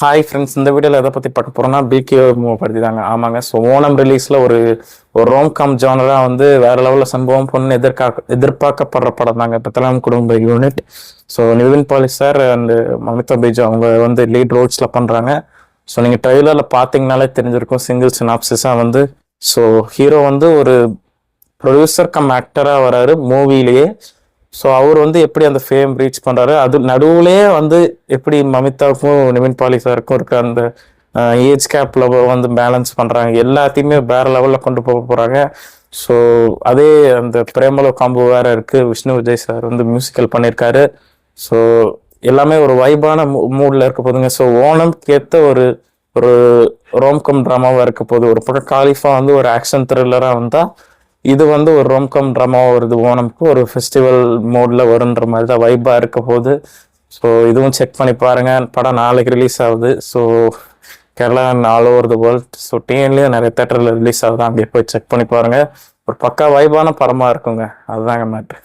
Hi friends, இந்த வீடியோவில் எதை பற்றி பார்க்க போகிறோம்னா பிகே மூவ் பற்றி தாங்க. ஆமாங்க. ஸோ ஓணம் ரிலீஸில் ஒரு ரோம்காம் ஜானராக வந்து வேறு லெவலில் சம்பவம் பொண்ணு எதிர்பார்க்கப்படுற படம் தாங்க பெத்தலாம் குடும்ப unit. So Nivin Pauly sir and Mamitha Baiju அவங்க வந்து லீட் ரோல்ஸில் பண்ணுறாங்க. ஸோ நீங்கள் ட்ரெய்லரில் பார்த்தீங்கனாலே தெரிஞ்சிருக்கும். சிங்கிள் சினாப்சிஸாக வந்து ஸோ ஹீரோ வந்து ஒரு ப்ரொடியூசர் கம் ஆக்டராக வராரு மூவிலேயே. ஸோ அவர் வந்து எப்படி அந்த ஃபேம் ரீச் பண்ணுறாரு, அது நடுவுலேயே வந்து எப்படி மமிதாவுக்கும் நிவின் பாலி சாருக்கும் இருக்க அந்த ஏஜ் கேப்பில் வந்து பேலன்ஸ் பண்ணுறாங்க, எல்லாத்தையுமே வேற லெவலில் கொண்டு போக போகிறாங்க. ஸோ அதே அந்த பிரேமலோ காம்போ வேற இருக்குது. விஷ்ணு விஜய் சார் வந்து மியூசிக்கல் பண்ணியிருக்காரு. ஸோ எல்லாமே ஒரு வைபான மூடில் இருக்க போதுங்க. ஸோ ஓணம்க்கு ஏற்ற ஒரு ஒரு ரோம்கம் ட்ராமாவாக இருக்க போகுது. ஒரு பக்கம் காலிஃபா வந்து ஒரு ஆக்ஷன் த்ரில்லராக வந்தால், இது வந்து ஒரு ரோம்கம் ட்ராமாவாக வருது. ஓணம்க்கு ஒரு ஃபெஸ்டிவல் மோடில் வருன்ற மாதிரி தான் வைப்பாக இருக்க போகுது. ஸோ இதுவும் செக் பண்ணி பாருங்கள். படம் நாளைக்கு ரிலீஸ் ஆகுது. So Kerala all over the world. So டிஎன்லேயும் நிறைய தேட்டரில் ரிலீஸ் ஆகுது. அங்கே போய் செக் பண்ணி பாருங்கள். ஒரு பக்கா வைபான படமாக இருக்குங்க. அதுதாங்க மேட்ரு.